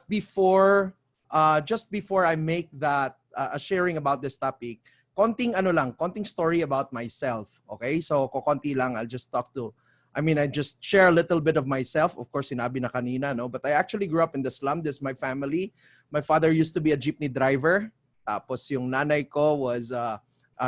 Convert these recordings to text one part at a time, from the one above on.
before I make that sharing about this topic, konting story about myself. Okay, so konti lang. I just share a little bit of myself. Of course, sinabi na kanina, no? But I actually grew up in the slum. This is my family. My father used to be a jeepney driver. Tapos yung nanay ko was,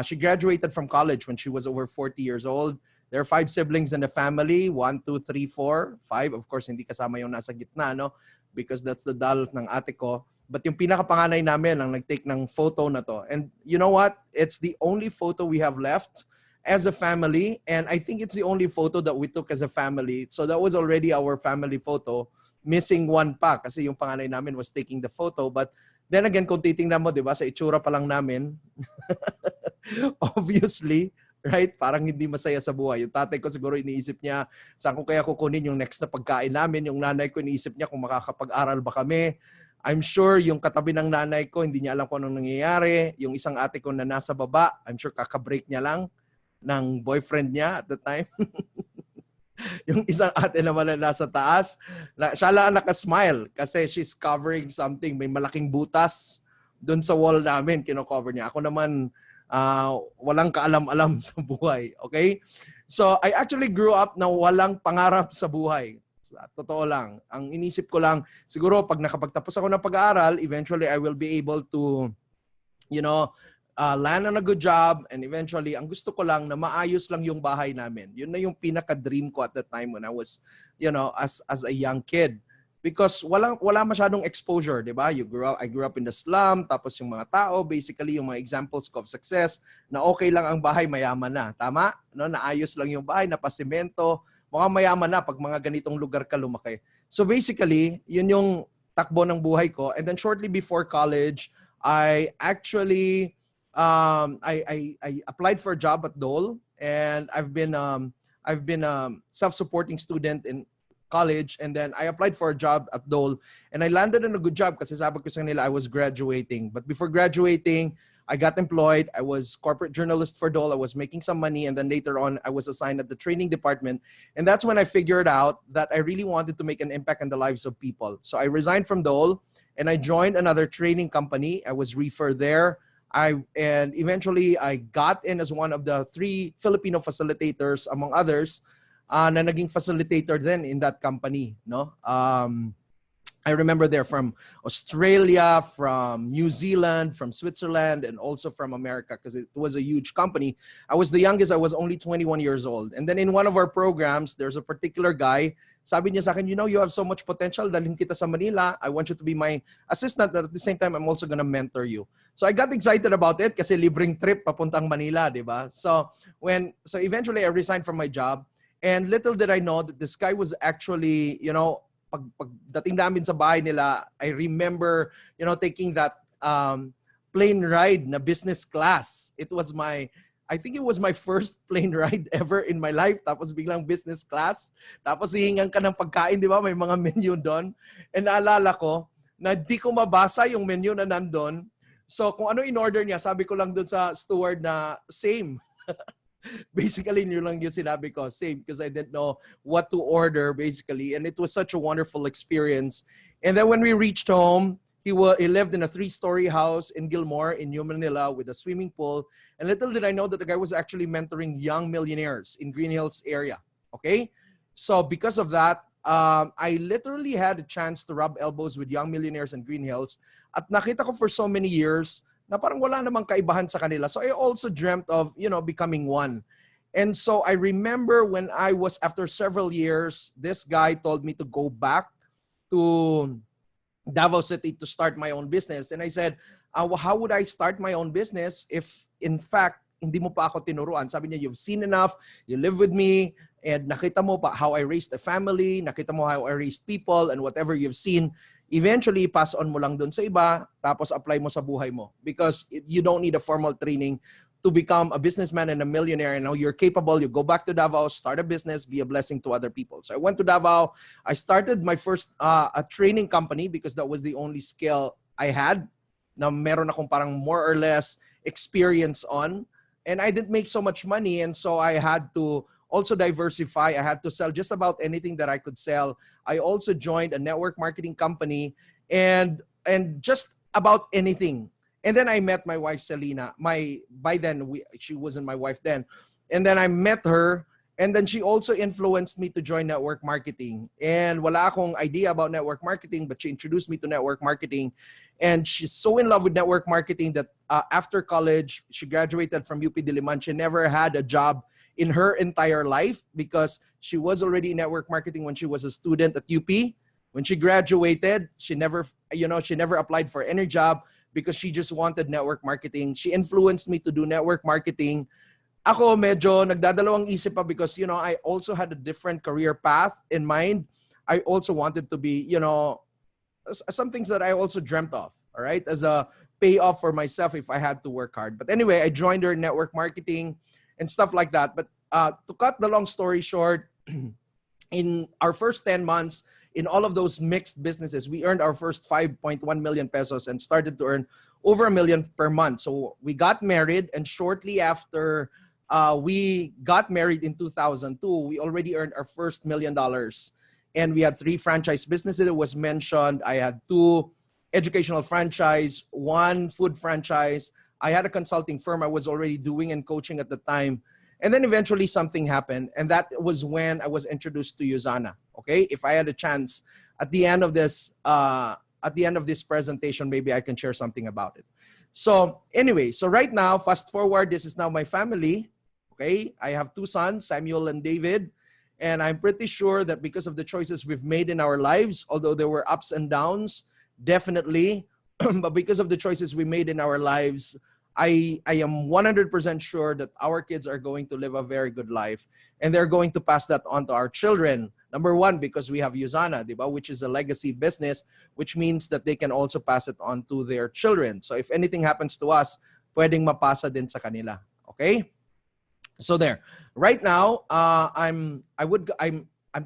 she graduated from college when she was over 40 years old. There are 5 siblings in the family. 1, 2, 3, 4, 5. Of course, hindi kasama yung nasa gitna, no? Because that's the dal ng ate ko. But yung pinakapanganay namin ang nag-take ng photo na to. And you know what? It's the only photo we have left as a family. And I think it's the only photo that we took as a family. So that was already our family photo. Missing one pa kasi yung panganay namin was taking the photo. But then again, kung titingnan mo, di ba, sa itsura pa lang namin, obviously, right? Parang hindi masaya sa buhay. Yung tatay ko siguro iniisip niya, saan ko kaya kukunin yung next na pagkain namin? Yung nanay ko iniisip niya kung makakapag-aral ba kami. I'm sure yung katabi ng nanay ko, hindi niya alam kung anong nangyayari. Yung isang ate ko na nasa baba, I'm sure kakabreak niya lang ng boyfriend niya at the time. Yung isang ate naman na nasa taas, siya lang nakasmile kasi she's covering something. May malaking butas doon sa wall namin, kino-cover niya. Ako naman, walang kaalam-alam sa buhay. Okay? So, I actually grew up na walang pangarap sa buhay. Totoo lang. Ang inisip ko lang, siguro pag nakapagtapos ako ng pag-aaral, eventually I will be able to, land on a good job, and eventually, ang gusto ko lang na maayos lang yung bahay namin. Yun na yung pinaka-dream ko at that time when I was, as a young kid. Because wala masyadong exposure, di ba? I grew up in the slum, tapos yung mga tao, basically yung mga examples ko of success, na okay lang ang bahay, mayaman na. Tama? No? Naayos lang yung bahay, napasimento, mukhang mayaman na pag mga ganitong lugar ka lumaki. So basically, yun yung takbo ng buhay ko. And then shortly before college, I actually I applied for a job at Dole, and I've been self-supporting student in college, and then I applied for a job at Dole, and I landed in a good job kasi sabi ko sa nila I was graduating. But before graduating, I got employed. I was corporate journalist for Dole. I was making some money, and then later on, I was assigned at the training department, and that's when I figured out that I really wanted to make an impact on the lives of people. So I resigned from Dole, and I joined another training company. I was referred there. And eventually I got in as one of the 3 Filipino facilitators, among others, na naging facilitator then in that company. No, I remember they're from Australia, from New Zealand, from Switzerland, and also from America because it was a huge company. I was the youngest. I was only 21 years old. And then in one of our programs, there's a particular guy. Sabi niya sa akin, you have so much potential. Dalhin kita sa Manila. I want you to be my assistant. At the same time, I'm also gonna mentor you. So I got excited about it kasi libreng trip papuntang Manila, di ba? So eventually I resigned from my job. And little did I know that this guy was actually, pagdating namin sa bahay nila, I remember, taking that plane ride na business class. I think it was my first plane ride ever in my life. Tapos biglang business class. Tapos hihingan ka ng pagkain, di ba? May mga menu doon. And naalala ko na di ko mabasa yung menu na nandun. So kung ano in-order niya, sabi ko lang doon sa steward na same. Basically, yun lang yung sinabi ko, same, because I didn't know what to order, basically. And it was such a wonderful experience. And then when we reached home, he lived in a 3-story house in Gilmore, in New Manila, with a swimming pool. And little did I know that the guy was actually mentoring young millionaires in Green Hills area. Okay? So because of that, I literally had a chance to rub elbows with young millionaires in Green Hills. At nakita ko for so many years, na parang wala namang kaibahan sa kanila. So I also dreamt of, becoming one. And so I remember when I was, after several years, this guy told me to go back to Davao City to start my own business. And I said, how would I start my own business if, in fact, hindi mo pa ako tinuruan? Sabi niya, you've seen enough, you live with me, and nakita mo pa how I raised a family, nakita mo how I raised people, and whatever you've seen, eventually, pass on mo lang dun sa iba, tapos apply mo sa buhay mo. Because you don't need a formal training to become a businessman and a millionaire. And now you're capable, you go back to Davao, start a business, be a blessing to other people. So I went to Davao. I started my first a training company because that was the only skill I had na meron akong parang more or less experience on. And I didn't make so much money, and so I had to also diversify. I had to sell just about anything that I could sell. I also joined a network marketing company, and just about anything. And then I met my wife Selena. By then she wasn't my wife then. And then I met her, and then she also influenced me to join network marketing. And wala akong idea about network marketing, but she introduced me to network marketing. And she's so in love with network marketing that after college, she graduated from UP Diliman. She never had a job in her entire life because she was already in network marketing when she was a student at UP. When she graduated, she never applied for any job because she just wanted network marketing. She influenced me to do network marketing. Ako medyo nagdadalawang isip pa because, I also had a different career path in mind. I also wanted to be, some things that I also dreamt of, all right, as a payoff for myself if I had to work hard. But anyway, I joined her in network marketing and stuff like that. But to cut the long story short, in our first 10 months, in all of those mixed businesses, we earned our first 5.1 million pesos and started to earn over $1 million per month. So we got married, and shortly after we got married in 2002, we already earned our first $1 million. And we had 3 franchise businesses. It was mentioned. I had 2 educational franchise, 1 food franchise. I had a consulting firm I was already doing and coaching at the time. And then eventually something happened. And that was when I was introduced to Usana. Okay. If I had a chance at the end of this presentation, maybe I can share something about it. So anyway, so right now, fast forward, this is now my family. Okay. I have 2 sons, Samuel and David. And I'm pretty sure that because of the choices we've made in our lives, although there were ups and downs, definitely, but because of the choices we made in our lives, I am 100% sure that our kids are going to live a very good life, and they're going to pass that on to our children. Number one, because we have Usana, diba, which is a legacy business, which means that they can also pass it on to their children. So if anything happens to us, pwedeng mapasa din sa kanila. Okay? So there. Right now, I'm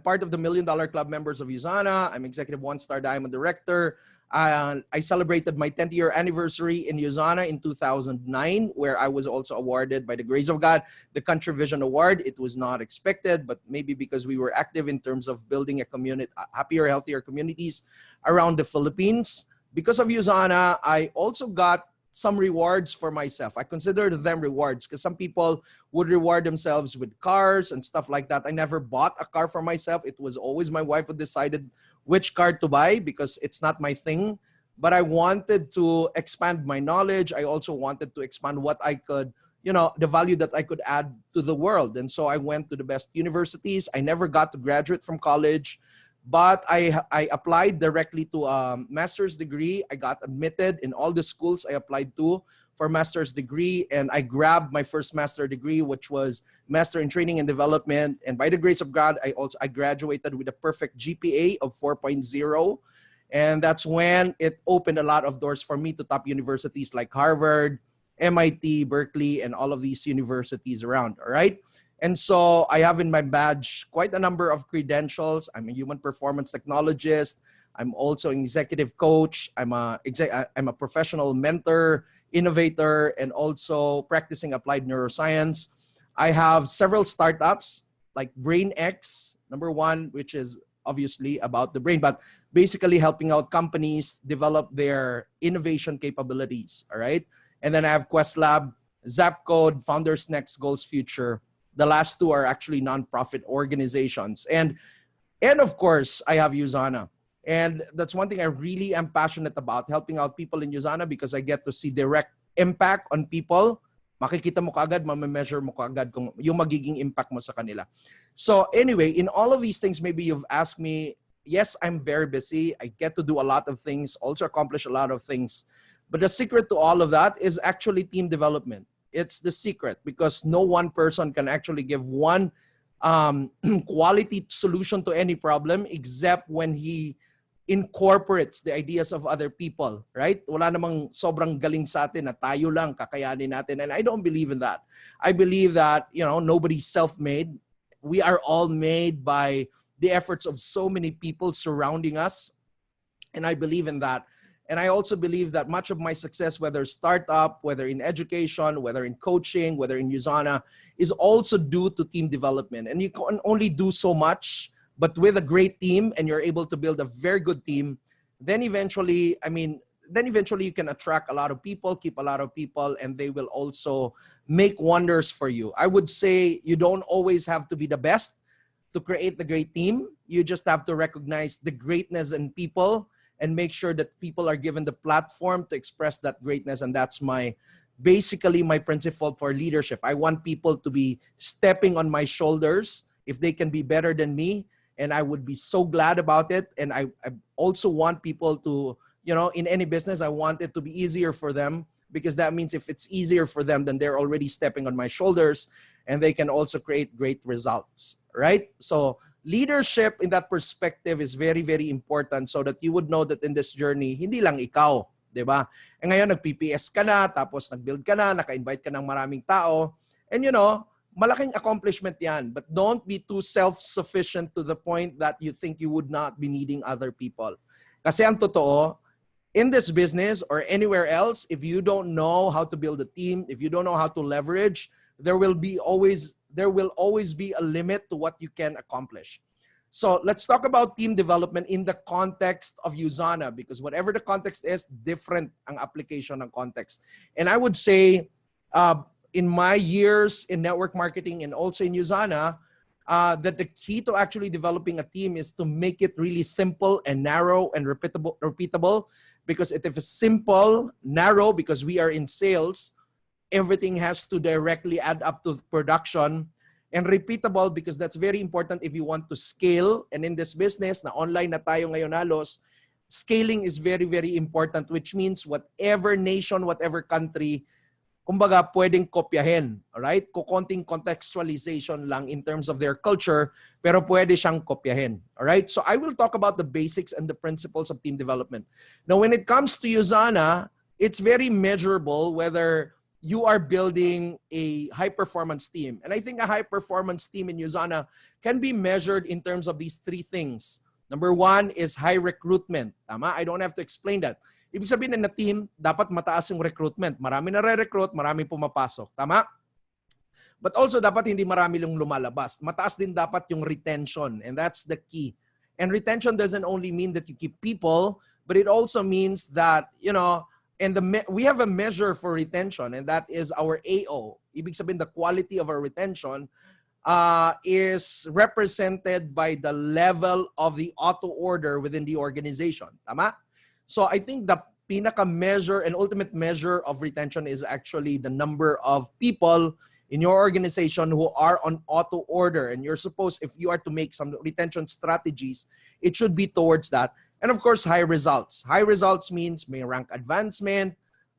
part of the $1 Million Club members of Usana. I'm executive 1-star diamond director. I celebrated my 10th year anniversary in Usana in 2009, where I was also awarded, by the grace of God, the Country Vision Award. It was not expected, but maybe because we were active in terms of building a community, happier, healthier communities around the Philippines. Because of Usana, I also got some rewards for myself. I consider them rewards because some people would reward themselves with cars and stuff like that. I never bought a car for myself. It was always my wife who decided which car to buy because it's not my thing. But I wanted to expand my knowledge. I also wanted to expand what I could, the value that I could add to the world. And so I went to the best universities. I never got to graduate from college, but I applied directly to a master's degree. I got admitted in all the schools I applied to for master's degree, and I grabbed my first master degree, which was Master in Training and Development. And by the grace of God, I graduated with a perfect GPA of 4.0. And that's when it opened a lot of doors for me to top universities like Harvard, MIT, Berkeley, and all of these universities around, all right? And so I have in my badge quite a number of credentials. I'm a human performance technologist. I'm also an executive coach. I'm a professional mentor, innovator, and also practicing applied neuroscience. I have several startups like BrainX, number 1, which is obviously about the brain, but basically helping out companies develop their innovation capabilities, all right? And then I have QuestLab, Zapcode, Founders Next, Goals Future. The last 2 are actually nonprofit organizations. And of course, I have Usana. And that's one thing I really am passionate about, helping out people in Usana, because I get to see direct impact on people. Makikita mo kaagad, ma-measure mo kaagad kung yung magiging impact mo sa kanila. So anyway, in all of these things, maybe you've asked me, yes, I'm very busy. I get to do a lot of things, also accomplish a lot of things. But the secret to all of that is actually team development. It's the secret, because no one person can actually give one quality solution to any problem except when he incorporates the ideas of other people, right? Wala namang sobrang galing sa atin na tayo lang kakayanin natin. And I don't believe in that. I believe that, nobody's self-made. We are all made by the efforts of so many people surrounding us. And I believe in that. And I also believe that much of my success, whether startup, whether in education, whether in coaching, whether in Usana, is also due to team development. And you can only do so much, but with a great team, and you're able to build a very good team, then eventually, then eventually you can attract a lot of people, keep a lot of people, and they will also make wonders for you. I would say you don't always have to be the best to create the great team. You just have to recognize the greatness in people and make sure that people are given the platform to express that greatness. And that's basically my principle for leadership. I want people to be stepping on my shoulders if they can be better than me. And I would be so glad about it. And I also want people to, in any business, I want it to be easier for them, because that means if it's easier for them, then they're already stepping on my shoulders and they can also create great results, right? So leadership in that perspective is very, very important, so that you would know that in this journey, hindi lang ikaw, di ba? E ngayon, nag-PPS ka na, tapos nag-build ka na, naka-invite ka ng maraming tao, and malaking accomplishment yan. But don't be too self-sufficient to the point that you think you would not be needing other people. Kasi ang totoo, in this business or anywhere else, if you don't know how to build a team, if you don't know how to leverage, there will always be a limit to what you can accomplish. So let's talk about team development in the context of Usana, because whatever the context is, different ang application ng context. And I would say, in my years in network marketing and also in Usana, that the key to actually developing a team is to make it really simple and narrow and repeatable. Because if it's simple, narrow, because we are in sales, everything has to directly add up to production, and repeatable, because that's very important if you want to scale. And in this business, na online na tayo ngayon halos, scaling is very, very important, which means whatever nation, whatever country, kumbaga pwedeng kopyahin, alright? Kukonting contextualization lang in terms of their culture, pero pwede siyang kopyahin, alright? So I will talk about the basics and the principles of team development. Now, when it comes to Usana, it's very measurable whether you are building a high-performance team. And I think a high-performance team in Usana can be measured in terms of these three things. Number one is high recruitment. Tama? I don't have to explain that. Ibig sabihin na team, dapat mataas yung recruitment. Marami na re-recruit, marami pumapasok. Tama? But also, dapat hindi marami lang lumalabas. Mataas din dapat yung retention. And that's the key. And retention doesn't only mean that you keep people, but it also means that, and we have a measure for retention, and that is our AO. Ibig sabihin, the quality of our retention is represented by the level of the auto order within the organization. Tama? So I think the pinaka-measure and ultimate measure of retention is actually the number of people in your organization who are on auto order. And you're supposed, if you are to make some retention strategies, it should be towards that. And of course, high results. High results means may rank advancement.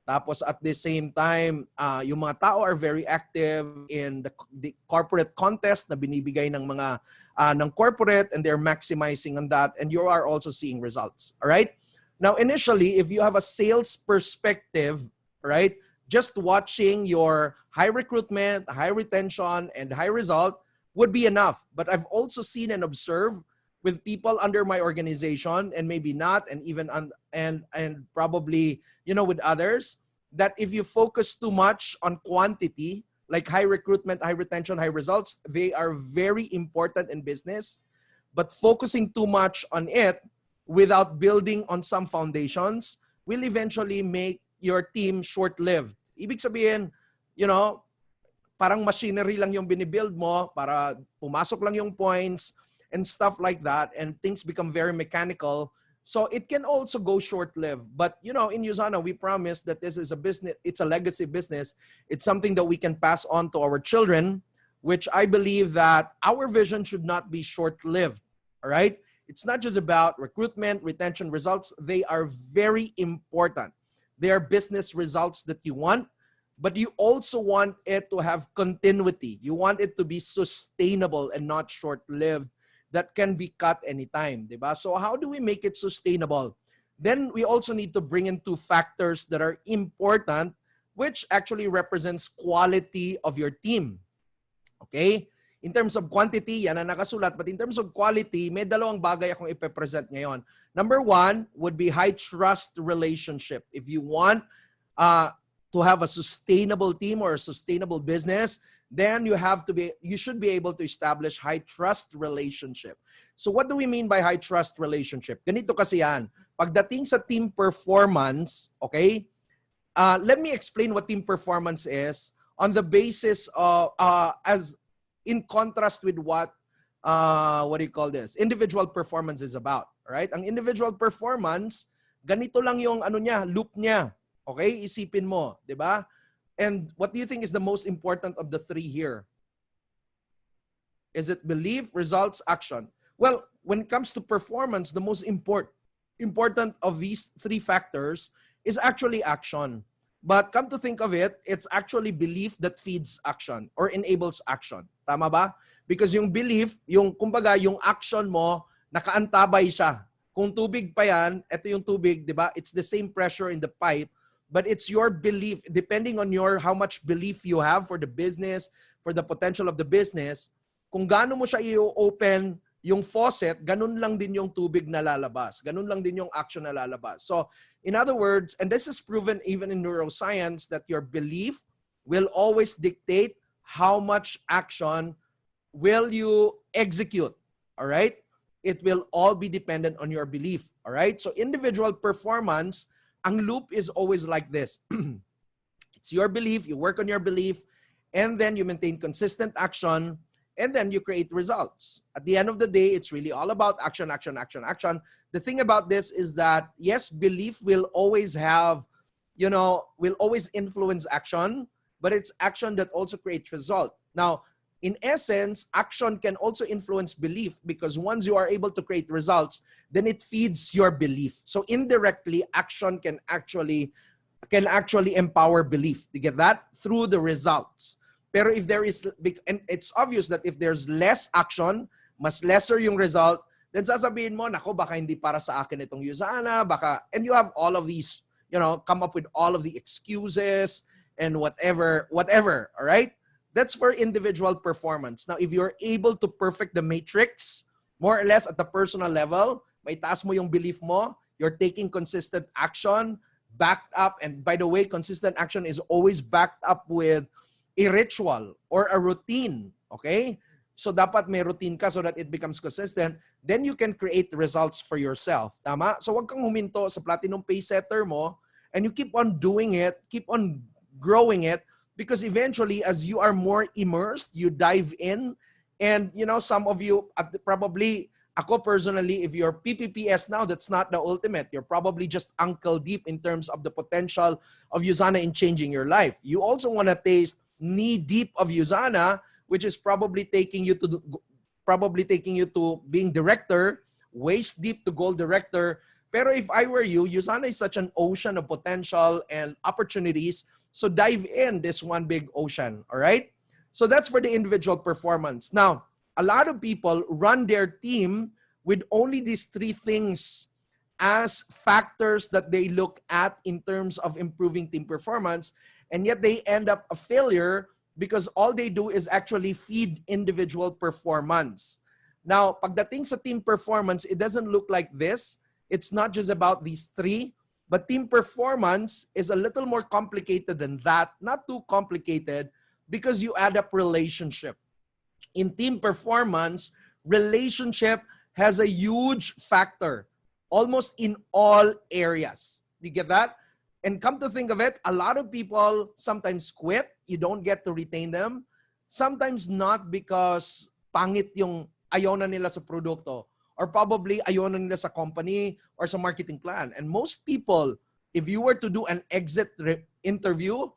Tapos at the same time, yung mga tao are very active in the corporate contest na binibigay ng mga ng corporate, and they're maximizing on that. And you are also seeing results. All right? Now, initially, if you have a sales perspective, right, just watching your high recruitment, high retention, and high result would be enough. But I've also seen and observed with people under my organization, and maybe not, and even and probably, with others, that if you focus too much on quantity, like high recruitment, high retention, high results, they are very important in business. But focusing too much on it without building on some foundations will eventually make your team short-lived. Ibig sabihin, parang machinery lang yung binibuild mo para pumasok lang yung points and stuff like that, and things become very mechanical. So it can also go short-lived. But, in Usana, we promise that this is a business, it's a legacy business. It's something that we can pass on to our children, which I believe that our vision should not be short-lived, all right? It's not just about recruitment, retention, results. They are very important. They are business results that you want, but you also want it to have continuity. You want it to be sustainable and not short-lived, that can be cut anytime, diba? So how do we make it sustainable? Then we also need to bring in two factors that are important, which actually represents quality of your team. Okay? In terms of quantity, yan ang nakasulat. But in terms of quality, may dalawang bagay akong ipepresent ngayon. Number one would be high trust relationship. If you want to have a sustainable team or a sustainable business, then you should be able to establish high trust relationship. So what do we mean by high trust relationship? Ganito kasi yan. Pagdating sa team performance, okay, let me explain what team performance is on the basis of, as in contrast with what do you call this? Individual performance is about, right? Ang individual performance, ganito lang yung ano niya, loop niya. Okay? Isipin mo, 'di ba? And what do you think is the most important of the three here? Is it belief, results, action? Well, when it comes to performance, the most important of these three factors is actually action. But come to think of it, it's actually belief that feeds action or enables action. Tama ba? Because yung belief, yung kumbaga, yung action mo, nakaantabay siya. Kung tubig pa yan, ito yung tubig, di ba? It's the same pressure in the pipe, but it's your belief, depending on how much belief you have for the business, for the potential of the business, kung gaano mo siya i-open yung faucet, ganun lang din yung tubig na lalabas. Ganun lang din yung action na lalabas. So, in other words, and this is proven even in neuroscience, that your belief will always dictate how much action will you execute. All right? It will all be dependent on your belief. All right? So, individual performance, ang loop is always like this. It's your belief, you work on your belief, and then you maintain consistent action, and then you create results. At the end of the day, it's really all about action, action, action, action. The thing about this is that, yes, belief will always have, will always influence action, but it's action that also creates result. Now, in essence, action can also influence belief because once you are able to create results, then it feeds your belief. So indirectly, action can actually empower belief. You get that? Through the results. Pero if there is, and it's obvious that if there's less action, mas lesser yung result, then sasabihin mo, nako, baka hindi para sa akin itong Usana, baka, and you have all of these, come up with all of the excuses and whatever, all right? That's for individual performance. Now, if you're able to perfect the matrix, more or less at the personal level, may taas mo yung belief mo, you're taking consistent action, backed up, and by the way, consistent action is always backed up with a ritual or a routine, okay? So dapat may routine ka so that it becomes consistent. Then you can create results for yourself. Tama? So wag kang huminto sa platinum pay setter mo and you keep on doing it, keep on growing it, because eventually as you are more immersed, you dive in, and some of you probably, ako personally, if you're PPPS now, that's not the ultimate. You're probably just ankle deep in terms of the potential of Usana in changing your life. You also want to taste knee deep of Usana, which is probably taking you to being director, waist deep to gold director. Pero if I were you, Usana is such an ocean of potential and opportunities. So dive in this one big ocean, all right? So that's for the individual performance. Now, a lot of people run their team with only these three things as factors that they look at in terms of improving team performance, and yet they end up a failure because all they do is actually feed individual performance. Now, pagdating sa team performance, it doesn't look like this. It's not just about these three, but team performance is a little more complicated than that. Not too complicated, because you add up relationship. In team performance, relationship has a huge factor, almost in all areas. You get that? And come to think of it, a lot of people sometimes quit. You don't get to retain them. Sometimes not because pangit yung ayaw na nila sa produkto, or probably ayaw na nila sa company or sa marketing plan. And most people, if you were to do an exit interview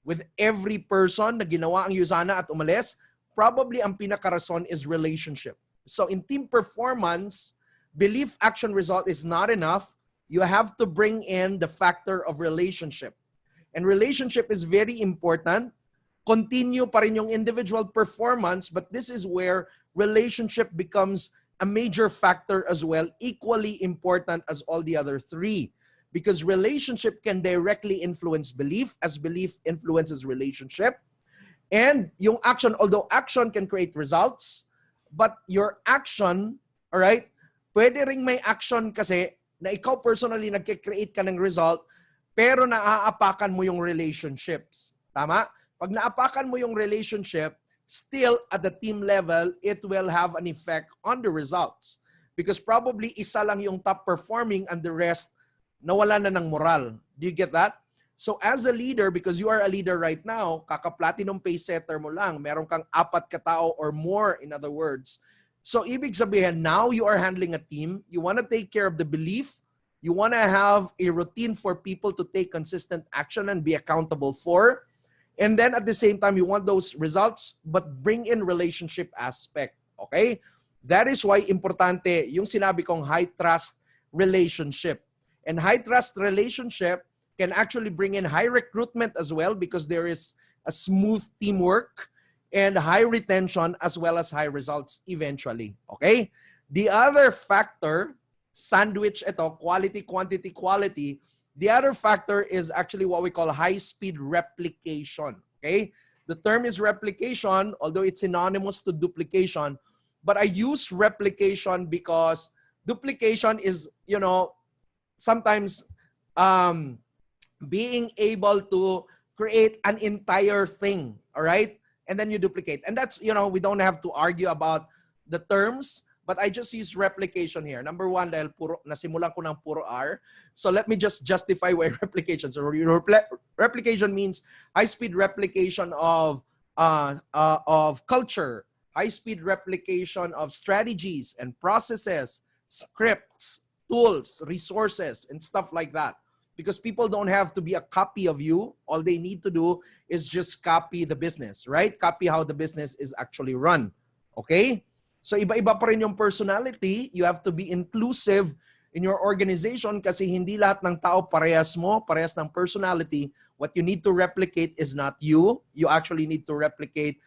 with every person na ginawa ang Usana at umalis, probably ang pinakarason is relationship. So in team performance, belief, action, result is not enough. You have to bring in the factor of relationship. And relationship is very important. Continue pa rin yung individual performance, but this is where relationship becomes a major factor as well, equally important as all the other three. Because relationship can directly influence belief, as belief influences relationship. And yung action, although action can create results, but your action, all right, pwede ring may action kasi na ikaw personally nagke-create ka ng result, pero naaapakan mo yung relationships. Tama? Pag naapakan mo yung relationship, still at the team level, it will have an effect on the results. Because probably isa lang yung top performing and the rest nawala na ng moral. Do you get that? So as a leader, because you are a leader right now, kaka-platinum pay setter mo lang, meron kang 4 katao or more, in other words. So ibig sabihin, now you are handling a team, you want to take care of the belief, you want to have a routine for people to take consistent action and be accountable for. And then at the same time, you want those results, but bring in relationship aspect. Okay? That is why importante yung sinabi kong high trust relationship. And high trust relationship can actually bring in high recruitment as well, because there is a smooth teamwork and high retention as well as high results eventually. Okay? The other factor, sandwich ito, quality, quantity, quality. The other factor is actually what we call high-speed replication. Okay? The term is replication, although it's synonymous to duplication. But I use replication because duplication is, you know, sometimes being able to create an entire thing, all right? And then you duplicate. And that's, you know, we don't have to argue about the terms, but I just use replication here. Number one, dahil puro, nasimulan ko ng puro R. So let me just justify why replication. So replication means high-speed replication of culture, high-speed replication of strategies and processes, scripts, tools, resources, and stuff like that. Because people don't have to be a copy of you. All they need to do is just copy the business, right? Copy how the business is actually run. Okay? So iba-iba pa rin yung personality. You have to be inclusive in your organization kasi hindi lahat ng tao parehas mo, parehas ng personality. What you need to replicate is not you. You actually need to replicate,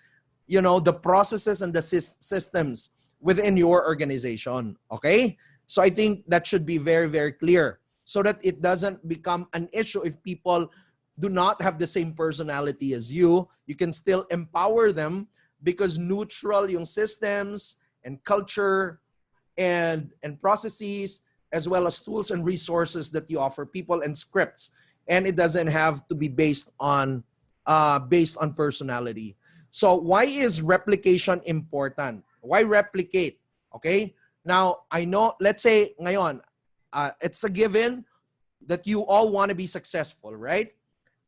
you know, the processes and the systems within your organization. Okay? So I think that should be very, very clear, so that it doesn't become an issue if people do not have the same personality as you. You can still empower them because neutral yung systems and culture and processes, as well as tools and resources that you offer people and scripts. And it doesn't have to be based on personality. So why is replication important? Why replicate? Okay? Now, I know, let's say ngayon, it's a given that you all want to be successful, right?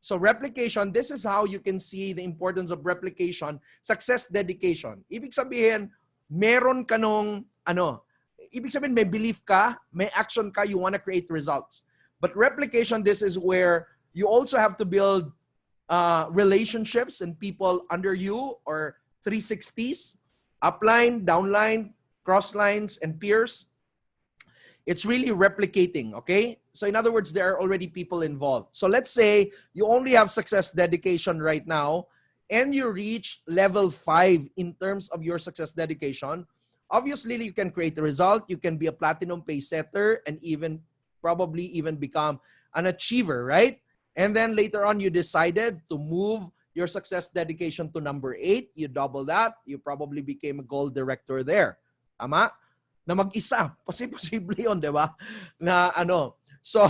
So replication, this is how you can see the importance of replication, success dedication. Ibig sabihin, meron ka nung, ibig sabihin may belief ka, may action ka, you want to create results. But replication, this is where you also have to build relationships and people under you, or 360s, upline, downline, cross lines, and peers. It's really replicating, okay? So in other words, there are already people involved. So let's say you only have success dedication right now and you reach level 5 in terms of your success dedication. Obviously, you can create a result. You can be a platinum pay setter and probably even become an achiever, right? And then later on, you decided to move your success dedication to number 8. You double that. You probably became a gold director there. Tama? Na mag-isa. Posible yun, di ba? Na ano. So,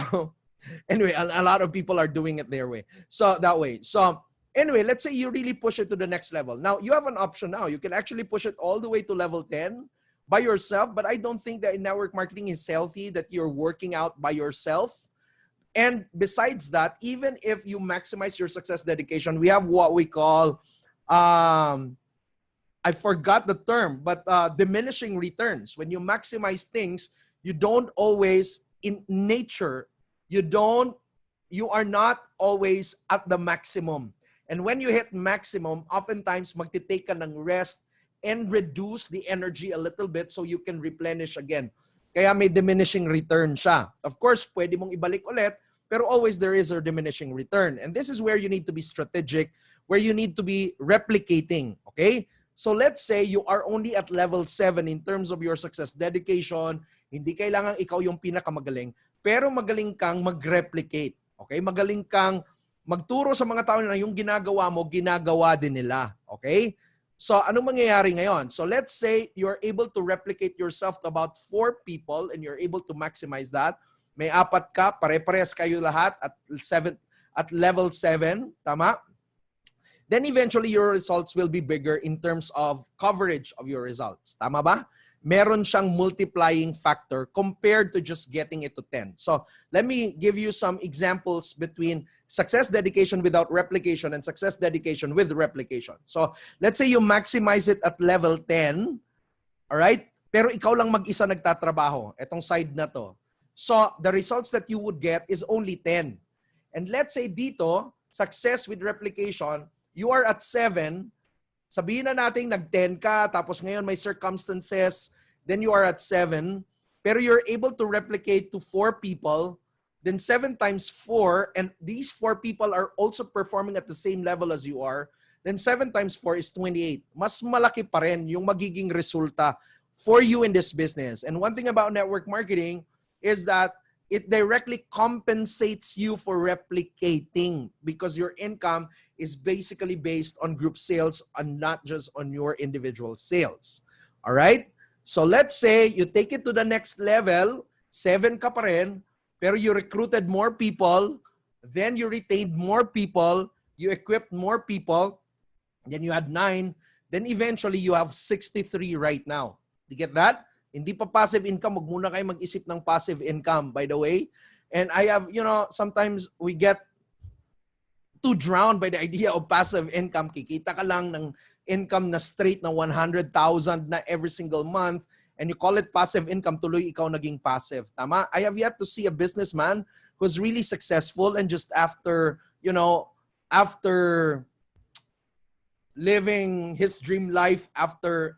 anyway, a lot of people are doing it their way. So, that way. So, anyway, let's say you really push it to the next level. Now, you have an option now. You can actually push it all the way to level 10 by yourself, but I don't think that in network marketing is healthy that you're working out by yourself. And besides that, even if you maximize your success dedication, we have what we call, I forgot the term, but diminishing returns. When you maximize things, you don't always, in nature, you are not always at the maximum. And when you hit maximum, oftentimes magtitake ka ng rest and reduce the energy a little bit so you can replenish again. Kaya may diminishing return siya. Of course, pwede mong ibalik ulit, pero always there is a diminishing return. And this is where you need to be strategic, where you need to be replicating, okay? So let's say you are only at level 7 in terms of your success dedication. Hindi kailangan ikaw yung pinakamagaling, pero magaling kang mag-replicate, okay? Magaling kang magturo sa mga tao na yung ginagawa mo, ginagawa din nila, okay? So, anong mangyayari ngayon? So, let's say you're able to replicate yourself to about 4 people and you're able to maximize that. May 4 ka, pare-parehas kayo lahat at level 7, tama? Then eventually your results will be bigger in terms of coverage of your results. Tama ba? meron siyang multiplying factor compared to just getting it to 10. So let me give you some examples between success dedication without replication and success dedication with replication. So let's say you maximize it at level 10, all right? Pero ikaw lang mag-isa nagtatrabaho, etong side na to. So the results that you would get is only 10. And let's say dito, success with replication, you are at 7. Sabihin na natin nag-10 ka, tapos ngayon may circumstances, then you are at 7, pero you're able to replicate to 4 people, then 7 times 4, and these 4 people are also performing at the same level as you are, then 7 times 4 is 28. Mas malaki pa rin yung magiging resulta for you in this business. And one thing about network marketing is that it directly compensates you for replicating because your income is basically based on group sales and not just on your individual sales. All right? So let's say you take it to the next level, 7 ka pa rin, pero you recruited more people, then you retained more people, you equipped more people, then you had 9, then eventually you have 63 right now. You get that? Hindi pa passive income, wag muna kayo mag-isip ng passive income, by the way. And I have, sometimes we get too drowned by the idea of passive income. Kikita ka lang ng income na straight na 100,000 na every single month, and you call it passive income, tuloy ikaw naging passive. Tama? I have yet to see a businessman who's really successful and just after living his dream life after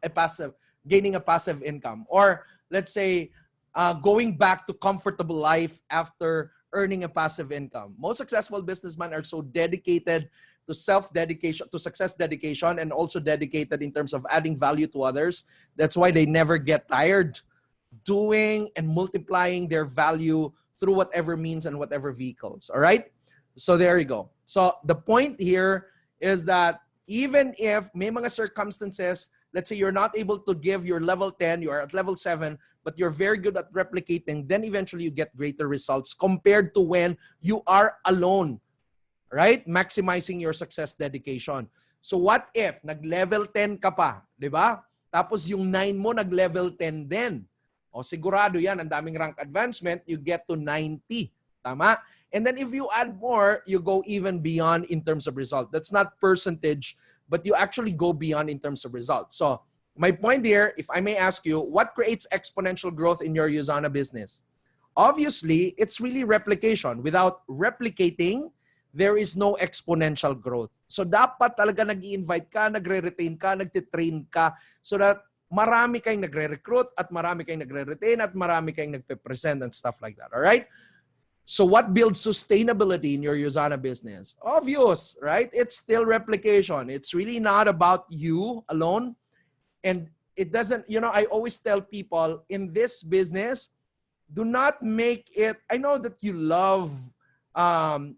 gaining a passive income, or let's say going back to comfortable life after earning a passive income. Most successful businessmen are so dedicated to self-dedication, to success dedication, and also dedicated in terms of adding value to others. That's why they never get tired doing and multiplying their value through whatever means and whatever vehicles. All right? So there you go. So the point here is that even if may mga circumstances, let's say you're not able to give your level 10, you are at level 7, but you're very good at replicating, then eventually you get greater results compared to when you are alone, right? Maximizing your success dedication. So what if nag-level 10 ka pa, di ba? Tapos yung 9 mo nag-level 10 din. O sigurado yan, ang daming rank advancement, you get to 90. Tama? And then if you add more, you go even beyond in terms of result. That's not percentage, but you actually go beyond in terms of results. So my point here, if I may ask you, what creates exponential growth in your Usana business? Obviously, it's really replication. Without replicating, there is no exponential growth. So dapat talaga nag-i-invite ka, nagre-retain ka, nagtitrain ka so that marami kayong nagre-recruit at marami kayong nagre-retain at marami kayong nagpe-present and stuff like that. All right? So what builds sustainability in your Usana business? Obvious, right? It's still replication. It's really not about you alone. And it doesn't, I always tell people in this business, do not make it, I know that you love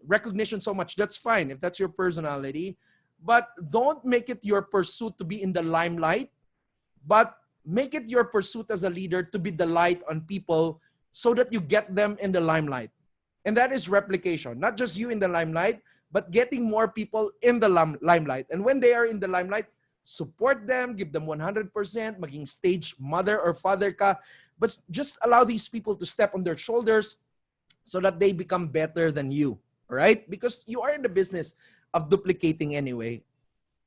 recognition so much. That's fine if that's your personality. But don't make it your pursuit to be in the limelight. But make it your pursuit as a leader to be the light on people so that you get them in the limelight. And that is replication. Not just you in the limelight, but getting more people in the limelight. And when they are in the limelight, support them, give them 100%, maging stage mother or father ka, but just allow these people to step on their shoulders so that they become better than you, right? Because you are in the business of duplicating anyway,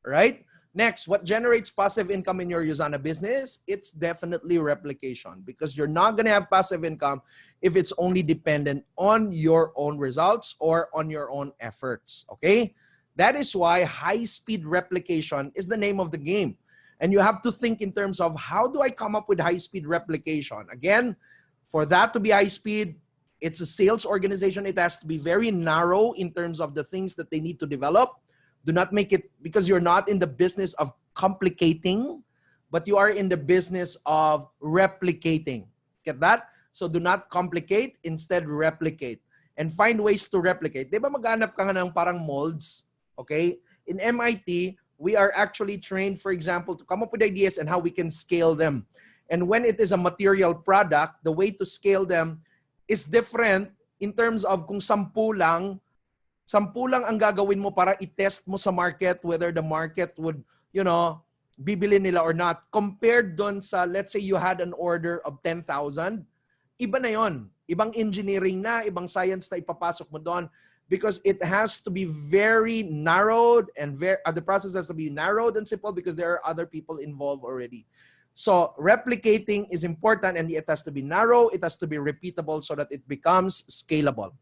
right? Next, what generates passive income in your Usana business? It's definitely replication because you're not going to have passive income if it's only dependent on your own results or on your own efforts, okay? That is why high-speed replication is the name of the game. And you have to think in terms of how do I come up with high-speed replication? Again, for that to be high-speed, it's a sales organization. It has to be very narrow in terms of the things that they need to develop. Do not make it, because you're not in the business of complicating, but you are in the business of replicating. Get that? So do not complicate, instead replicate. And find ways to replicate. Di ba maghanap ka nga ng parang molds? Okay? In MIT, we are actually trained, for example, to come up with ideas and how we can scale them. And when it is a material product, the way to scale them is different in terms of kung 10 lang ang gagawin mo para i-test mo sa market whether the market would, bibili nila or not, compared doon sa, let's say you had an order of 10,000, iba na yon. Ibang engineering na, ibang science na ipapasok mo doon, because it has to be very narrowed, and the process has to be narrowed and simple because there are other people involved already. So replicating is important, and it has to be narrow, it has to be repeatable so that it becomes scalable.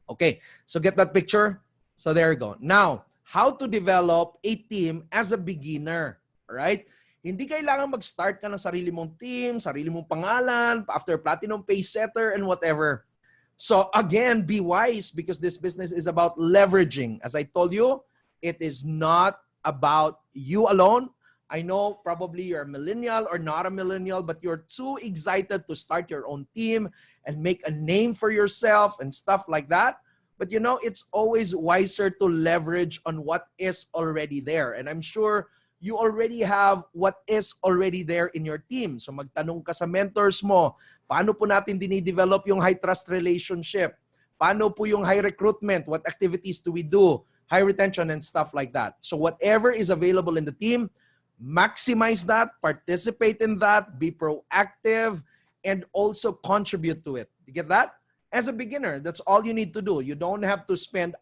Okay, so get that picture? So there you go. Now, how to develop a team as a beginner, right? Hindi kailangan mag-start ka ng sarili mong team, sarili mong pangalan, after platinum pay setter and whatever. So again, be wise, because this business is about leveraging. As I told you, it is not about you alone. I know probably you're a millennial or not a millennial, but you're too excited to start your own team and make a name for yourself and stuff like that. But you know, it's always wiser to leverage on what is already there. And I'm sure you already have what is already there in your team. So magtanong ka sa mentors mo, paano po natin dinidevelop yung high trust relationship? Paano po yung high recruitment? What activities do we do? High retention and stuff like that. So whatever is available in the team, maximize that, participate in that, be proactive, and also contribute to it. You get that? As a beginner, that's all you need to do. You don't have to spend,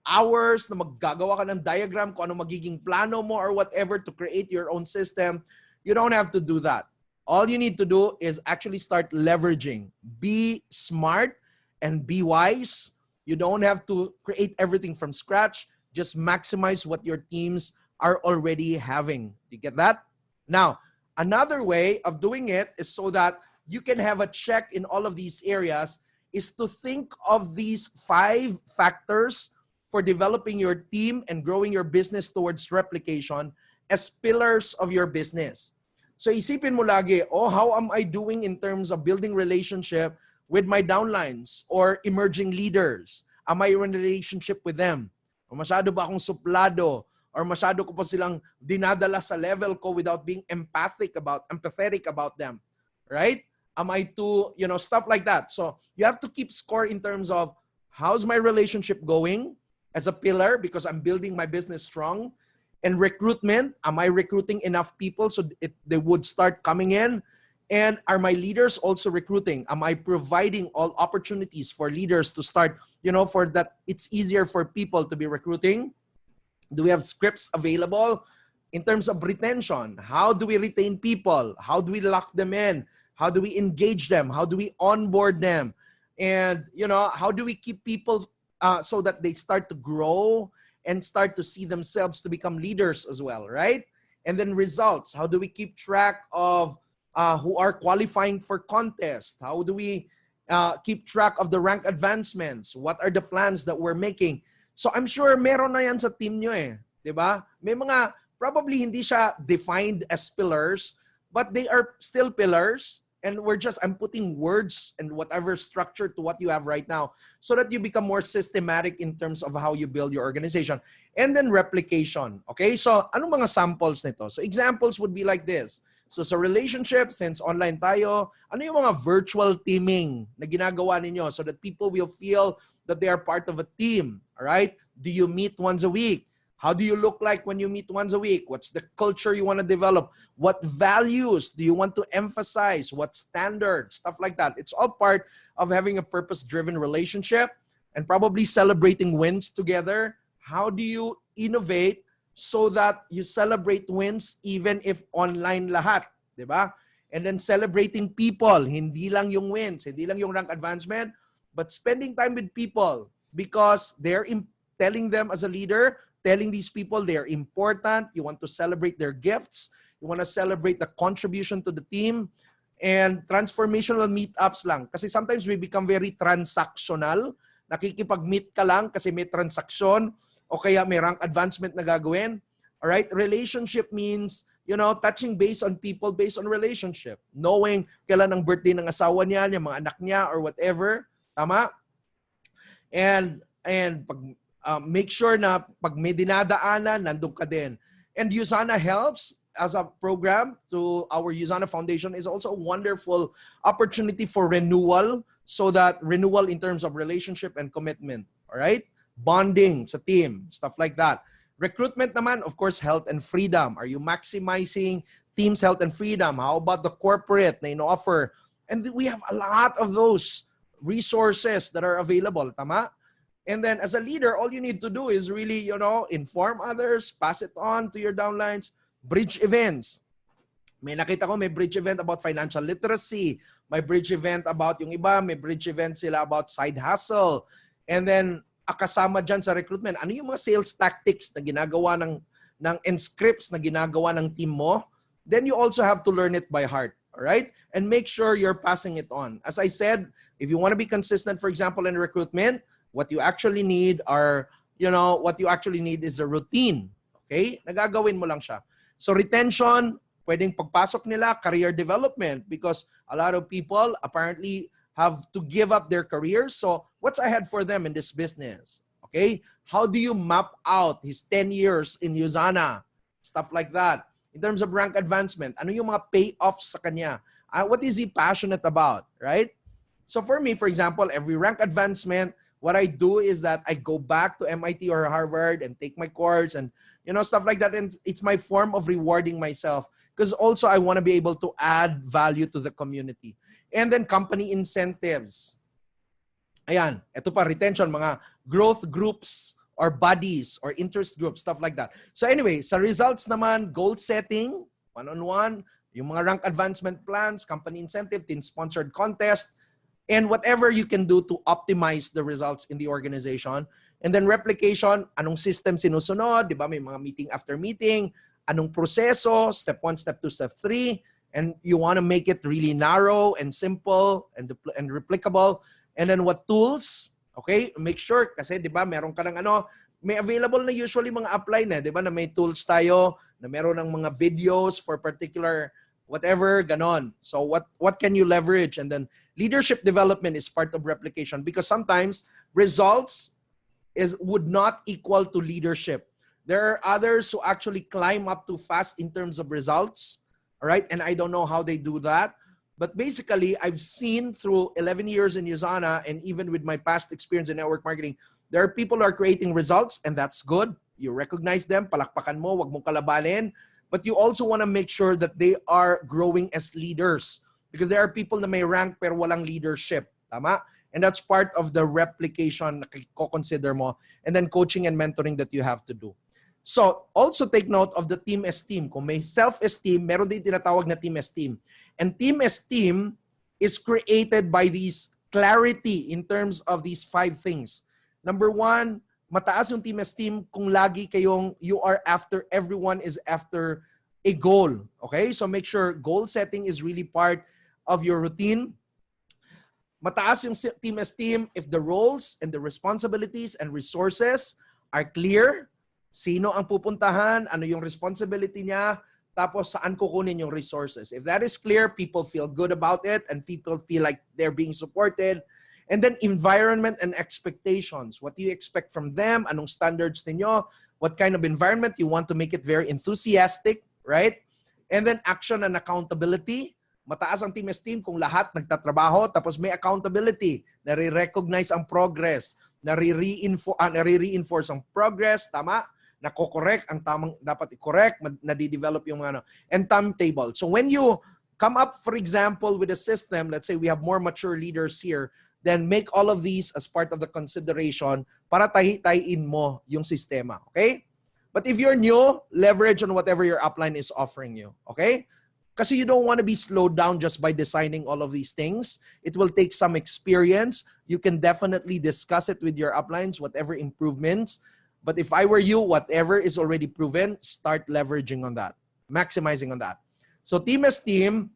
hours na maggagawa ka ng diagram kung ano magiging plano mo or whatever to create your own system. You don't have to do that. All you need to do is actually start leveraging. Be smart and be wise. You don't have to create everything from scratch. Just maximize what your teams are already having. You get that? Now, another way of doing it is so that you can have a check in all of these areas is to think of these 5 factors for developing your team and growing your business towards replication as pillars of your business. So isipin mo lagi, how am I doing in terms of building relationship with my downlines or emerging leaders? Am I in a relationship with them? O masyado ba akong suplado? Or masyado ko pa silang dinadala sa level ko without being empathetic about them? Right? Am I too, stuff like that. So you have to keep score in terms of how's my relationship going as a pillar because I'm building my business strong. And recruitment, am I recruiting enough people so they would start coming in? And are my leaders also recruiting? Am I providing all opportunities for leaders to start, for that it's easier for people to be recruiting? Do we have scripts available? In terms of retention, how do we retain people? How do we lock them in? How do we engage them? How do we onboard them? And, how do we keep people so that they start to grow and start to see themselves to become leaders as well, right? And then results. How do we keep track of who are qualifying for contests? How do we keep track of the rank advancements? What are the plans that we're making? So I'm sure meron na yan sa team nyo eh. Diba? May mga, probably hindi siya defined as pillars, but they are still pillars. And I'm putting words and whatever structure to what you have right now so that you become more systematic in terms of how you build your organization. And then replication. Okay? So, anong mga samples nito? So, examples would be like this. So, sa relationship, since online tayo, ano yung mga virtual teaming na ginagawa ninyo so that people will feel that they are part of a team? Alright? Do you meet once a week? How do you look like when you meet once a week? What's the culture you want to develop? What values do you want to emphasize? What standards? Stuff like that. It's all part of having a purpose-driven relationship and probably celebrating wins together. How do you innovate so that you celebrate wins even if online lahat? Diba? And then celebrating people. Hindi lang yung wins, hindi lang yung rank advancement, but spending time with people because they're telling them as a leader, telling these people they're important. You want to celebrate their gifts. You want to celebrate the contribution to the team. And transformational meetups lang. Kasi sometimes we become very transactional. Nakikipag-meet ka lang kasi may transaction o kaya may rank advancement na gagawin. Alright? Relationship means, touching base on people based on relationship. Knowing kailan ang birthday ng asawa niya, yung mga anak niya, or whatever. Tama? And make sure na pag may dinadaanan, nandun ka din. And Usana helps as a program to our Usana Foundation is also a wonderful opportunity for renewal so that renewal in terms of relationship and commitment. All right? Bonding sa team, stuff like that. Recruitment naman, of course, health and freedom. Are you maximizing team's health and freedom? How about the corporate na ino-offer? And we have a lot of those resources that are available. Tama? And then as a leader, all you need to do is really, inform others, pass it on to your downlines, bridge events. May nakita ko, may bridge event about financial literacy. May bridge event about yung iba, may bridge event sila about side hustle. And then, kasama dyan sa recruitment, ano yung mga sales tactics na ginagawa and scripts na ginagawa ng team mo? Then you also have to learn it by heart. All right? And make sure you're passing it on. As I said, if you want to be consistent, for example, in recruitment, what you actually need is a routine. Okay? Nagagawin mo lang siya. So retention, pwedeng pagpasok nila, career development, because a lot of people apparently have to give up their careers. So what's ahead for them in this business? Okay? How do you map out his 10 years in Usana? Stuff like that. In terms of rank advancement, ano yung mga payoffs sa kanya? What is he passionate about? Right? So for me, for example, every rank advancement, what I do is that I go back to MIT or Harvard and take my course and stuff like that. And it's my form of rewarding myself, because also I want to be able to add value to the community. And then company incentives. Ayan, ito pa, retention, mga growth groups or bodies or interest groups, stuff like that. So anyway, sa results naman, goal setting, one-on-one, yung mga rank advancement plans, company incentive, team-sponsored contest, and whatever you can do to optimize the results in the organization. And then replication, anong system sinusunod, di ba? May mga meeting after meeting, anong proseso, step 1, step 2, step 3, and you want to make it really narrow and simple and replicable. And then what tools, okay? Make sure, kasi di ba, meron ka ng may available na usually mga upline di ba, na may tools tayo, na meron ng mga videos for particular whatever, ganon. So what can you leverage? And then leadership development is part of replication, because sometimes results would not equal to leadership. There are others who actually climb up too fast in terms of results, all right? And I don't know how they do that. But basically, I've seen through 11 years in Usana, and even with my past experience in network marketing, there are people who are creating results, and that's good. You recognize them, palakpakan mo, wag mong kalabanin. But you also want to make sure that they are growing as leaders, because there are people na may rank pero walang leadership. Tama? And that's part of the replication na ko-consider mo. And then coaching and mentoring that you have to do. So, also take note of the team esteem. Kung may self-esteem, meron din tinatawag na team esteem. And team esteem is created by these clarity in terms of these 5 things. Number 1, mataas yung team esteem kung lagi kayong everyone is after a goal. Okay? So make sure goal setting is really part of your routine. Mataas yung team esteem if the roles and the responsibilities and resources are clear. Sino ang pupuntahan, ano yung responsibility niya, tapos saan kukunin yung resources. If that is clear, people feel good about it and people feel like they're being supported. And then environment and expectations. What do you expect from them? Anong standards ninyo? What kind of environment? You want to make it very enthusiastic, right? And then action and accountability. Mataas ang team esteem kung lahat nagtatrabaho, tapos may accountability, nare-recognize ang progress, nare-reinforce ang progress, tama? Nako-correct ang tamang dapat i-correct, nadi-develop yung and timetable. So when you come up, for example, with a system, let's say we have more mature leaders here, then make all of these as part of the consideration para tahi-tahin mo yung sistema, okay? But if you're new, leverage on whatever your upline is offering you, okay? Kasi you don't want to be slowed down just by designing all of these things. It will take some experience. You can definitely discuss it with your uplines, whatever improvements. But if I were you, whatever is already proven, start leveraging on that, maximizing on that. So team esteem,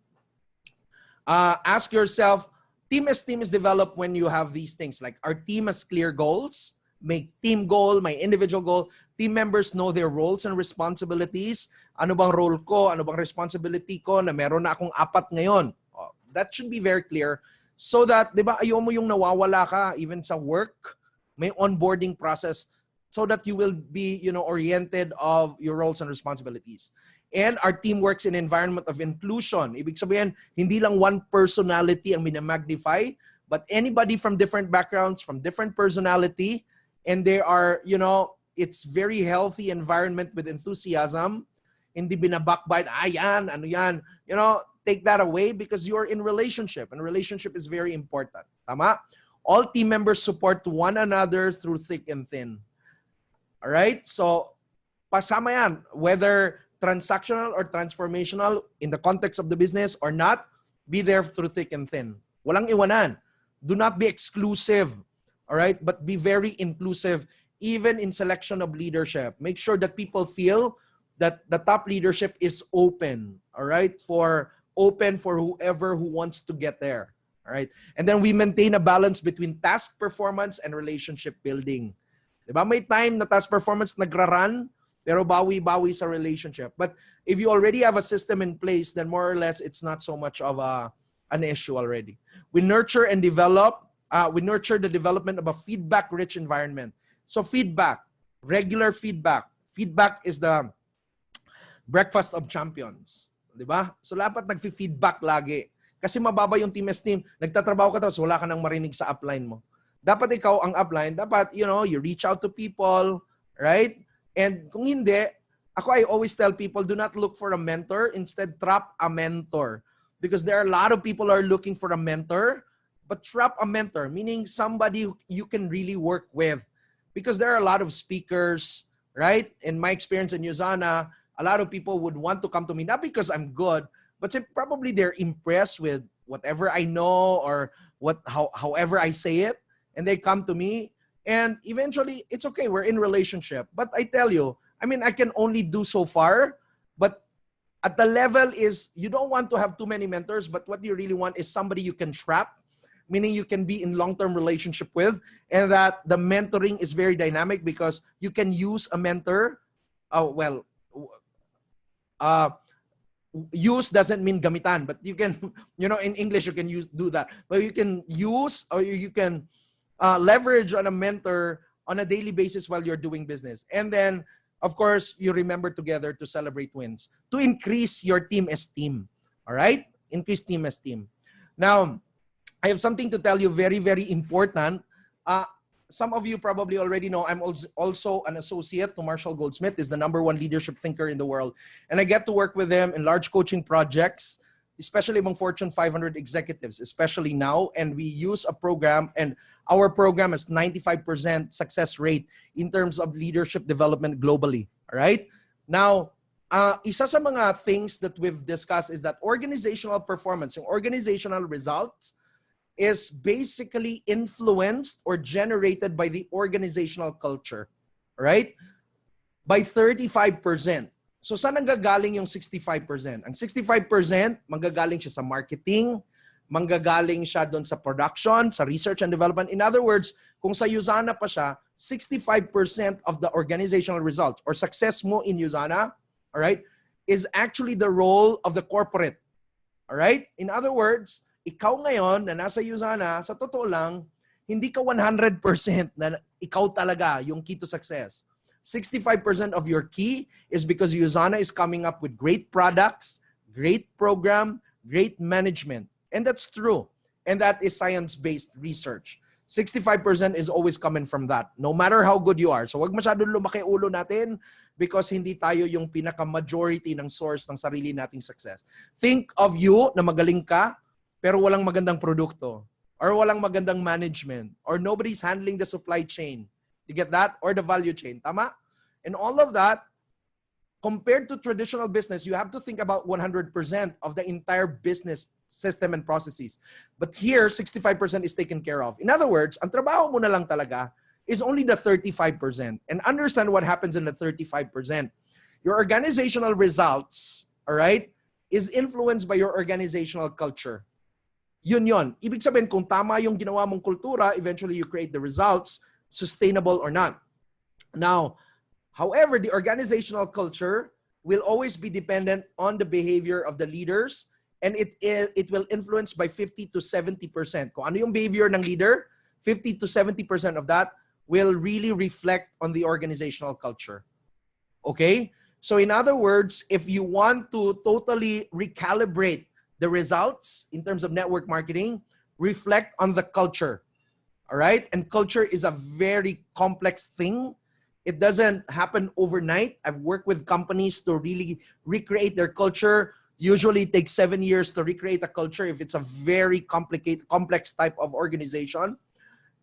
ask yourself, team esteem is developed when you have these things. Like our team has clear goals, may team goal, my individual goal. Team members know their roles and responsibilities. Ano bang role ko? Ano bang responsibility ko na meron na akong 4 ngayon? That should be very clear so that, di ba, ayaw mo yung nawawala ka even sa work, may onboarding process so that you will be, oriented of your roles and responsibilities. And our team works in an environment of inclusion. Ibig sabihin, hindi lang one personality ang minamagnify, but anybody from different backgrounds, from different personality, and they are, it's very healthy environment with enthusiasm. Hindi binabakbite, yan, ano yan. Take that away because you're in relationship, and relationship is very important. Tama? All team members support one another through thick and thin. All right? So, pasama yan. Whether transactional or transformational in the context of the business or not, be there through thick and thin. Walang iwanan. Do not be exclusive. All right? But be very inclusive even in selection of leadership. Make sure that people feel that the top leadership is open. All right? Open for whoever who wants to get there. All right? And then we maintain a balance between task performance and relationship building. Diba? May time na task performance nagra-run, pero bawi-bawi sa relationship. But if you already have a system in place, then more or less, it's not so much of an issue already. We nurture and develop, we nurture the development of a feedback-rich environment. So feedback, regular feedback. Feedback is the breakfast of champions. Diba? So dapat nag-feedback lagi. Kasi mababa yung team esteem. Nagtatrabaho ka tapos wala ka nang marinig sa upline mo. Dapat ikaw ang upline. Dapat, you reach out to people, right? And kung hindi, I always tell people, do not look for a mentor. Instead, trap a mentor. Because there are a lot of people who are looking for a mentor, but trap a mentor, meaning somebody who you can really work with. Because there are a lot of speakers, right? In my experience in Usana, a lot of people would want to come to me, not because I'm good, but probably they're impressed with whatever I know or however I say it. And they come to me, and eventually, it's okay, we're in relationship. But I tell you, I can only do so far, but at the level is, you don't want to have too many mentors, but what you really want is somebody you can trap, meaning you can be in long-term relationship with, and that the mentoring is very dynamic because you can use a mentor. Use doesn't mean gamitan, but you can, in English, you can do that. But you can use, or you can leverage on a mentor on a daily basis while you're doing business. And then, of course, you remember together to celebrate wins, to increase your team esteem. All right? Increase team esteem. Now, I have something to tell you very, very important. Some of you probably already know I'm also an associate to Marshall Goldsmith, is the #1 leadership thinker in the world. And I get to work with them in large coaching projects, especially among Fortune 500 executives, especially now. And we use a program, and our program has 95% success rate in terms of leadership development globally. All right? Now, isa sa mga things that we've discussed is that organizational performance, yung organizational results, is basically influenced or generated by the organizational culture, right? By 35%. So saan nanggagaling yung 65%? Ang 65%, manggagaling siya sa marketing, manggagaling siya doon sa production, sa research and development. In other words, kung sa Usana pa siya, 65% of the organizational result or success mo in Usana, all right, is actually the role of the corporate. All right? In other words, ikaw ngayon na nasa Usana, sa totoo lang, hindi ka 100% na ikaw talaga yung key to success. 65% of your key is because Usana is coming up with great products, great program, great management. And that's true. And that is science-based research. 65% is always coming from that, no matter how good you are. So wag masyadong lumaki ulo natin because hindi tayo yung pinaka-majority ng source ng sarili nating success. Think of you na magaling ka, pero walang magandang produkto, or walang magandang management, or nobody's handling the supply chain. You get that? Or the value chain. Tama? And all of that, compared to traditional business, you have to think about 100% of the entire business system and processes. But here, 65% is taken care of. In other words, ang trabaho mo na lang talaga is only the 35%. And understand what happens in the 35%. Your organizational results, all right, is influenced by your organizational culture. Yun. Ibig sabihin, kung tama yung ginawa mong kultura, eventually you create the results, sustainable or not. Now, however, the organizational culture will always be dependent on the behavior of the leaders, and it will influence by 50 to 70%. Kung ano yung behavior ng leader, 50 to 70% of that will really reflect on the organizational culture. Okay? So in other words, if you want to totally recalibrate the results in terms of network marketing, reflect on the culture. All right? And culture is a very complex thing. It doesn't happen overnight. I've worked with companies to really recreate their culture. Usually it takes 7 years to recreate a culture if it's a very complex type of organization.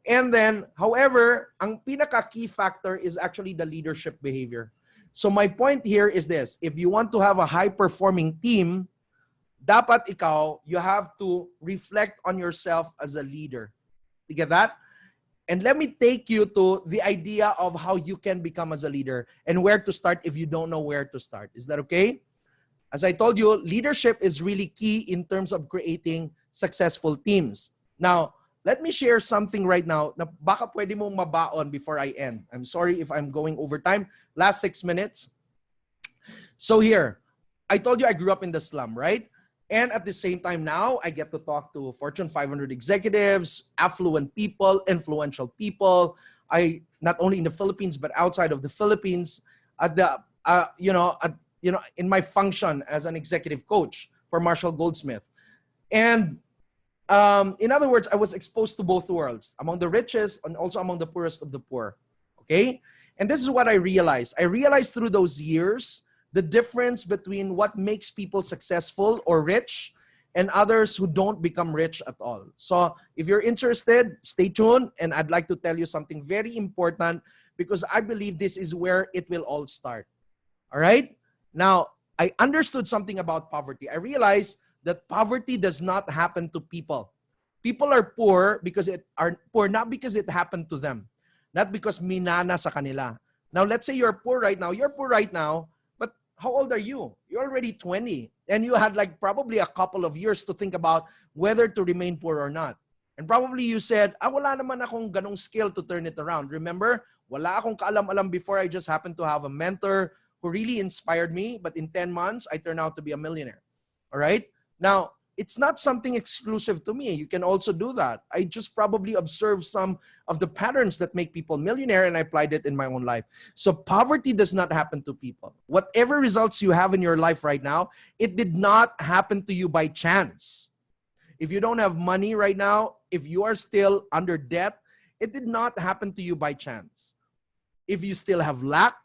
And then, however, ang pinaka-key factor is actually the leadership behavior. So my point here is this: if you want to have a high-performing team, dapat ikaw, you have to reflect on yourself as a leader. You get that? And let me take you to the idea of how you can become as a leader and where to start if you don't know where to start. Is that okay? As I told you, leadership is really key in terms of creating successful teams. Now, let me share something right now na baka pwede mong mabaon before I end. I'm sorry if I'm going over time. Last 6 minutes. So here, I told you I grew up in the slum, right? And at the same time now, I get to talk to Fortune 500 executives, affluent people, influential people. Not only in the Philippines, but outside of the Philippines, at the, in my function as an executive coach for Marshall Goldsmith. And in other words, I was exposed to both worlds, among the richest and also among the poorest of the poor. Okay? And this is what I realized. I realized through those years the difference between what makes people successful or rich and others who don't become rich at all. So if you're interested, stay tuned. And I'd like to tell you something very important because I believe this is where it will all start. All right? Now, I understood something about poverty. I realized that poverty does not happen to people. People are poor not because it happened to them, not because minana sa kanila. Now, let's say you're poor right now. You're poor right now, but how old are you? You're already 20, and you had like probably a couple of years to think about whether to remain poor or not. And probably you said, wala naman akong ganong skill to turn it around. Remember, wala akong kaalam-alam before. I just happened to have a mentor who really inspired me, but in 10 months, I turned out to be a millionaire. All right? Now, it's not something exclusive to me. You can also do that. I just probably observed some of the patterns that make people millionaire and I applied it in my own life. So poverty does not happen to people. Whatever results you have in your life right now, it did not happen to you by chance. If you don't have money right now, if you are still under debt, it did not happen to you by chance. If you still have lack,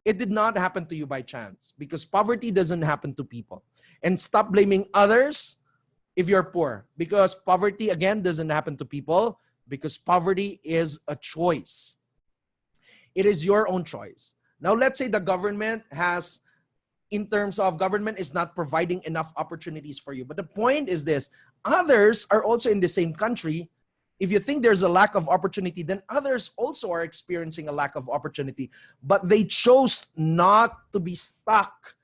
it did not happen to you by chance because poverty doesn't happen to people. And stop blaming others if you're poor because poverty, again, doesn't happen to people because poverty is a choice. It is your own choice. Now, let's say the government is not providing enough opportunities for you. But the point is this, others are also in the same country. If you think there's a lack of opportunity, then others also are experiencing a lack of opportunity. But they chose not to be stuck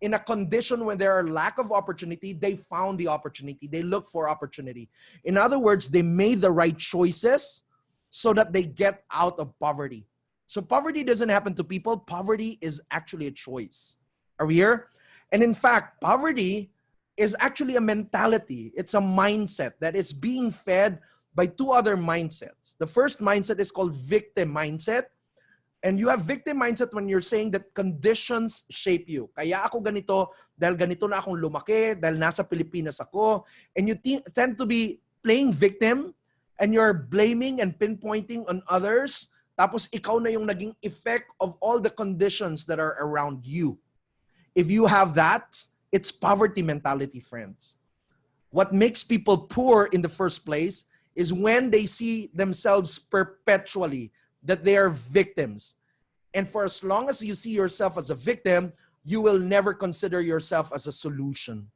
in a condition when there are lack of opportunity. They found the opportunity. They look for opportunity. In other words, they made the right choices so that they get out of poverty. So poverty doesn't happen to people. Poverty is actually a choice. Are we here? And in fact, poverty is actually a mentality. It's a mindset that is being fed by two other mindsets. The first mindset is called victim mindset. And you have victim mindset when you're saying that conditions shape you. Kaya ako ganito, dahil ganito na akong lumaki, dahil nasa Pilipinas ako. And you tend to be playing victim and you're blaming and pinpointing on others. Tapos ikaw na yung naging effect of all the conditions that are around you. If you have that, it's poverty mentality, friends. What makes people poor in the first place is when they see themselves perpetually that they are victims. And for as long as you see yourself as a victim, you will never consider yourself as a solution.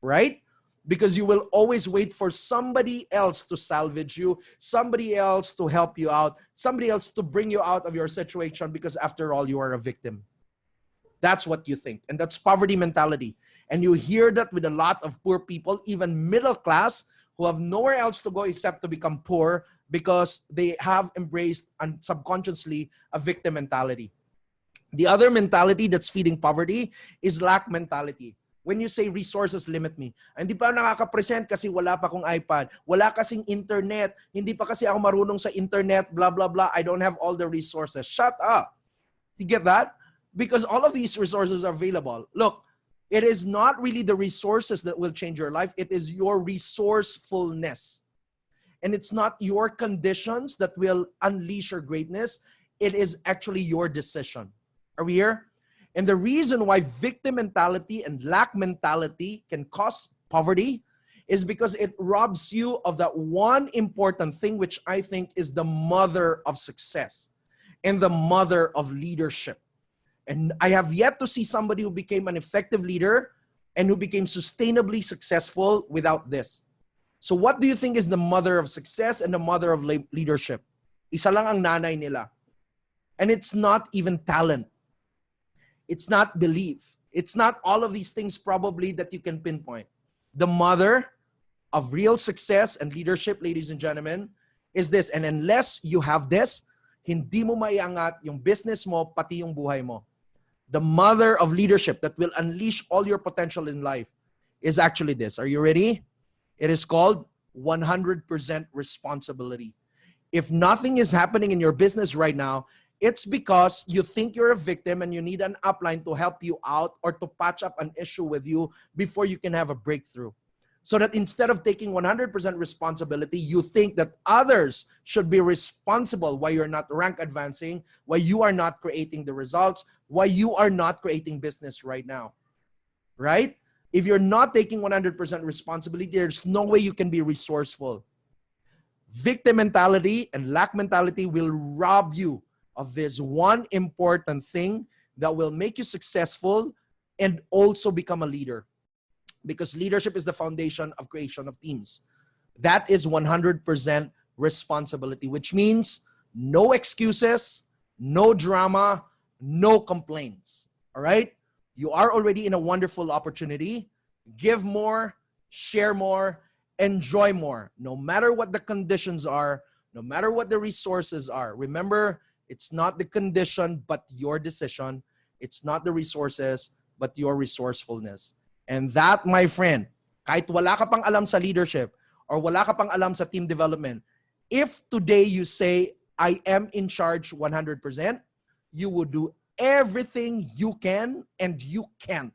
Right? Because you will always wait for somebody else to salvage you, somebody else to help you out, somebody else to bring you out of your situation because after all, you are a victim. That's what you think. And that's poverty mentality. And you hear that with a lot of poor people, even middle class, who have nowhere else to go except to become poor because they have embraced subconsciously a victim mentality. The other mentality that's feeding poverty is lack mentality. When you say resources limit me, hindi pa nakaka-present kasi wala pa akong iPad, wala kasing internet, hindi pa kasi ako marunong sa internet, blah, blah, blah, I don't have all the resources. Shut up. You get that? Because all of these resources are available. Look, it is not really the resources that will change your life. It is your resourcefulness. And it's not your conditions that will unleash your greatness. it is actually your decision. Are we here? And the reason why victim mentality and lack mentality can cause poverty is because it robs you of that one important thing, which I think is the mother of success and the mother of leadership. And I have yet to see somebody who became an effective leader and who became sustainably successful without this. So what do you think is the mother of success and the mother of leadership? Isa lang ang nanay nila. And it's not even talent. It's not belief. It's not all of these things probably that you can pinpoint. The mother of real success and leadership, ladies and gentlemen, is this. And unless you have this, hindi mo maiangat yung business mo, pati yung buhay mo. The mother of leadership that will unleash all your potential in life is actually this. Are you ready? It is called 100% responsibility. If nothing is happening in your business right now, it's because you think you're a victim and you need an upline to help you out or to patch up an issue with you before you can have a breakthrough. So that instead of taking 100% responsibility, you think that others should be responsible why you're not rank advancing, why you are not creating the results, why you are not creating business right now. Right? If you're not taking 100% responsibility, there's no way you can be resourceful. Victim mentality and lack mentality will rob you of this one important thing that will make you successful and also become a leader. Because leadership is the foundation of creation of teams. That is 100% responsibility, which means no excuses, no drama, no complaints. All right? You are already in a wonderful opportunity. Give more, share more, enjoy more. No matter what the conditions are, no matter what the resources are. Remember, it's not the condition, but your decision. It's not the resources, but your resourcefulness. And that, my friend, kahit wala ka pang alam sa leadership or wala ka pang alam sa team development, if today you say, I am in charge 100%, you will do everything you can and you can't.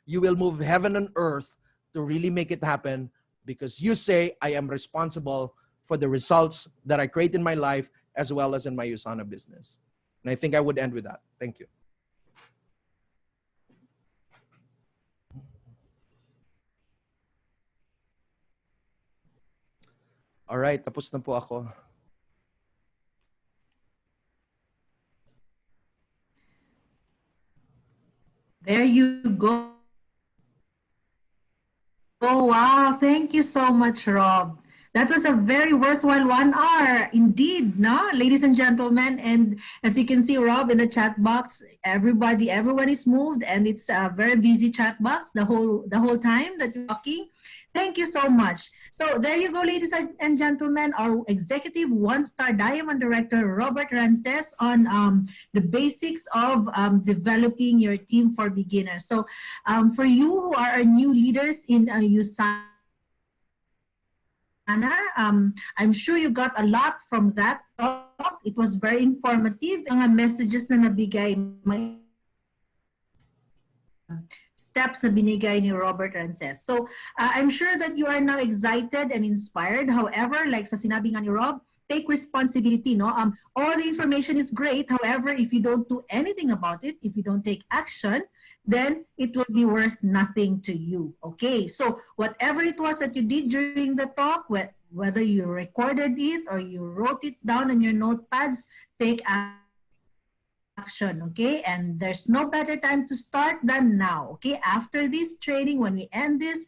You will move heaven and earth to really make it happen because you say, I am responsible for the results that I create in my life as well as in my Usana business. And I think I would end with that. Thank you. All right, tapos na po ako. There you go. Oh, wow. Thank you so much, Rob. That was a very worthwhile 1 hour. Indeed, no? Ladies and gentlemen, and as you can see, Rob, in the chat box, everyone is moved, and it's a very busy chat box the whole time that you're talking. Thank you so much. So there you go, ladies and gentlemen, our executive 1-star Diamond Director, Robert Rances, on the basics of developing your team for beginners. So for you who are new leaders in Usana, I'm sure you got a lot from that talk. It was very informative. Ang messages na nabigay, steps na binigay ni Robert Rances. So I'm sure that you are now excited and inspired. However, like sa sinabi nga ni Rob, take responsibility. No? All the information is great. However, if you don't do anything about it, if you don't take action, then it will be worth nothing to you. Okay, so whatever it was that you did during the talk, whether you recorded it or you wrote it down on your notepads, take action, okay? And there's no better time to start than now, okay? After this training, when we end this,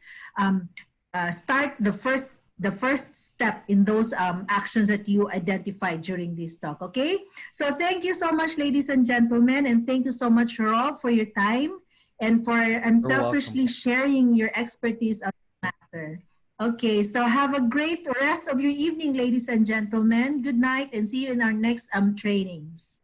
start the first step in those actions that you identified during this talk, okay? So thank you so much, ladies and gentlemen, and thank you so much, Rob, for your time and for unselfishly sharing your expertise on the matter. Okay, so have a great rest of your evening, ladies and gentlemen. Good night, and see you in our next trainings.